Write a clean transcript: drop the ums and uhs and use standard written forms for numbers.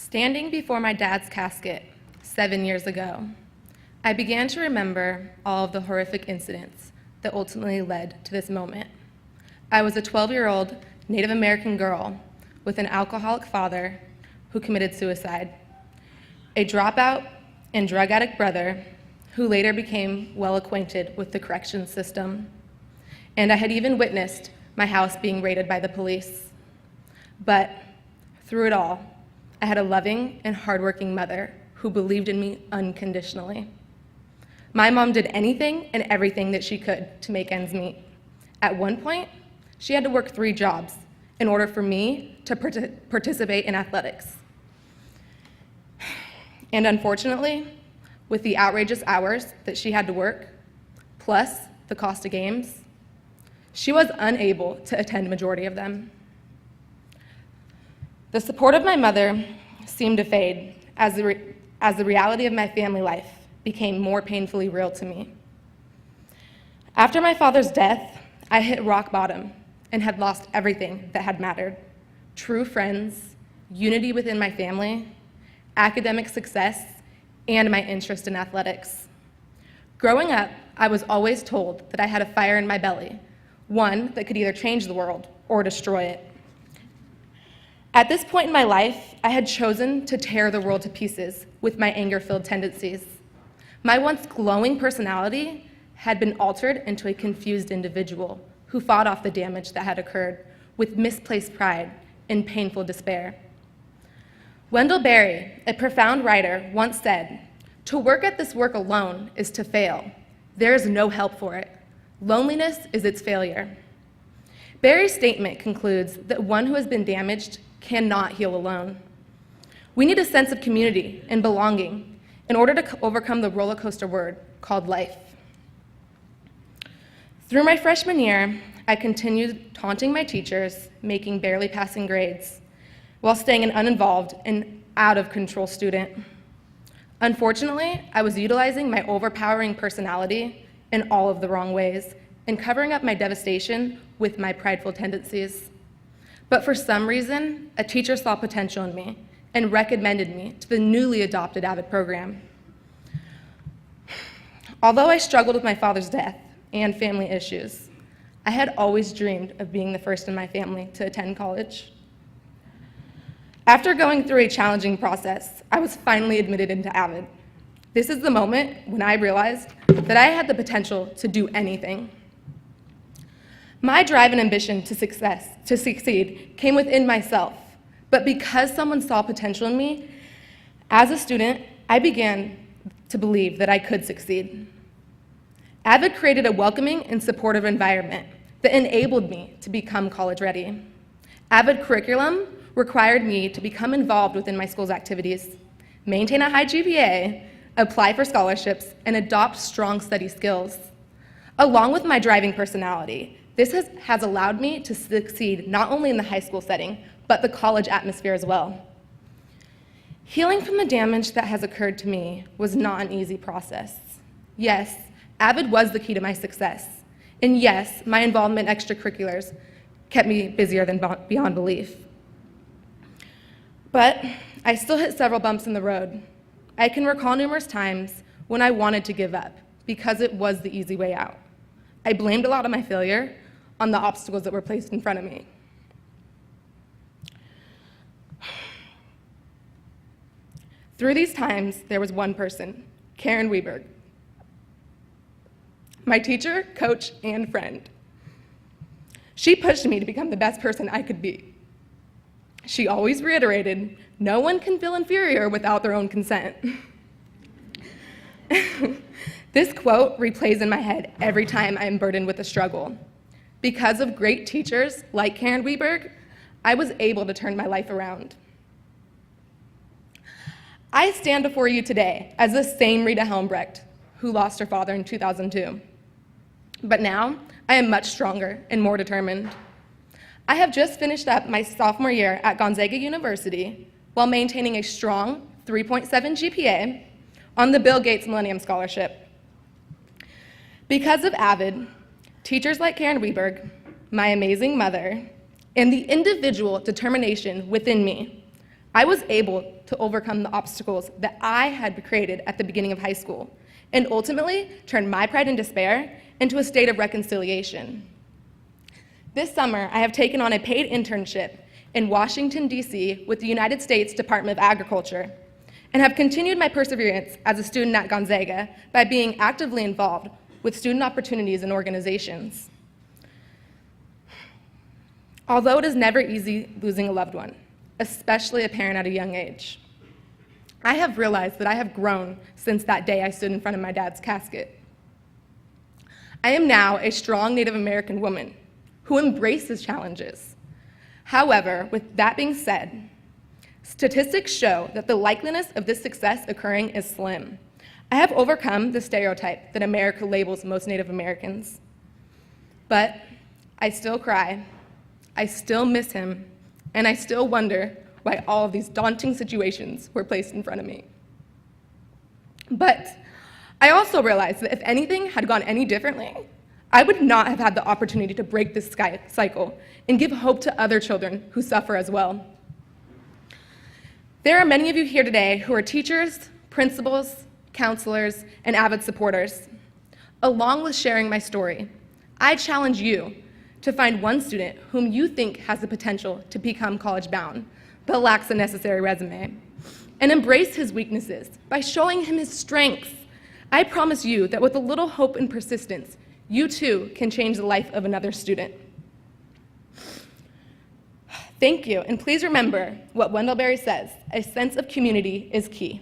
Standing before my dad's casket 7 years ago, I began to remember all of the horrific incidents that ultimately led to this moment. I was a 12-year-old Native American girl with an alcoholic father who committed suicide, a dropout and drug addict brother who later became well acquainted with the corrections system, and I had even witnessed my house being raided by the police. But through it all, I had a loving and hardworking mother who believed in me unconditionally. My mom did anything and everything that she could to make ends meet. At one point, she had to work 3 jobs in order for me to participate in athletics. And unfortunately, with the outrageous hours that she had to work, plus the cost of games, she was unable to attend a majority of them. The support of my mother seemed to fade as the reality of my family life became more painfully real to me. After my father's death, I hit rock bottom and had lost everything that had mattered: true friends, unity within my family, academic success, and my interest in athletics. Growing up, I was always told that I had a fire in my belly, one that could either change the world or destroy it. At this point in my life, I had chosen to tear the world to pieces with my anger-filled tendencies. My once glowing personality had been altered into a confused individual who fought off the damage that had occurred with misplaced pride and painful despair. Wendell Berry, a profound writer, once said, "To work at this work alone is to fail. There is no help for it. Loneliness is its failure." Berry's statement concludes that one who has been damaged cannot heal alone. We need a sense of community and belonging in order to overcome the roller coaster word called life. Through my freshman year, I continued taunting my teachers, making barely passing grades, while staying an uninvolved and out-of-control student. Unfortunately, I was utilizing my overpowering personality in all of the wrong ways and covering up my devastation with my prideful tendencies. But for some reason, a teacher saw potential in me and recommended me to the newly adopted AVID program. Although I struggled with my father's death and family issues, I had always dreamed of being the first in my family to attend college. After going through a challenging process, I was finally admitted into AVID. This is the moment when I realized that I had the potential to do anything. My drive and ambition to succeed came within myself, but because someone saw potential in me, as a student, I began to believe that I could succeed. AVID created a welcoming and supportive environment that enabled me to become college ready. AVID curriculum required me to become involved within my school's activities, maintain a high GPA, apply for scholarships, and adopt strong study skills. Along with my driving personality, this has allowed me to succeed not only in the high school setting, but the college atmosphere as well. Healing from the damage that has occurred to me was not an easy process. Yes, AVID was the key to my success. And yes, my involvement in extracurriculars kept me busier than beyond belief. But I still hit several bumps in the road. I can recall numerous times when I wanted to give up because it was the easy way out. I blamed a lot of my failure on the obstacles that were placed in front of me. Through these times, there was one person, Karen Weberg, my teacher, coach, and friend. She pushed me to become the best person I could be. She always reiterated, "No one can feel inferior without their own consent." This quote replays in my head every time I am burdened with a struggle. Because of great teachers like Karen Weberg, I was able to turn my life around. I stand before you today as the same Rita Helmbrecht who lost her father in 2002. But now, I am much stronger and more determined. I have just finished up my sophomore year at Gonzaga University while maintaining a strong 3.7 GPA on the Bill Gates Millennium Scholarship. Because of AVID, teachers like Karen Weberg, my amazing mother, and the individual determination within me, I was able to overcome the obstacles that I had created at the beginning of high school, and ultimately turn my pride and despair into a state of reconciliation. This summer, I have taken on a paid internship in Washington, D.C. with the United States Department of Agriculture, and have continued my perseverance as a student at Gonzaga by being actively involved with student opportunities and organizations. Although it is never easy losing a loved one, especially a parent at a young age, I have realized that I have grown since that day I stood in front of my dad's casket. I am now a strong Native American woman who embraces challenges. However, with that being said, statistics show that the likeliness of this success occurring is slim. I have overcome the stereotype that America labels most Native Americans. But I still cry, I still miss him, and I still wonder why all of these daunting situations were placed in front of me. But I also realized that if anything had gone any differently, I would not have had the opportunity to break this cycle and give hope to other children who suffer as well. There are many of you here today who are teachers, principals, counselors, and AVID supporters. Along with sharing my story, I challenge you to find one student whom you think has the potential to become college-bound, but lacks the necessary resume, and embrace his weaknesses by showing him his strengths. I promise you that with a little hope and persistence, you too can change the life of another student. Thank you, and please remember what Wendell Berry says, a sense of community is key.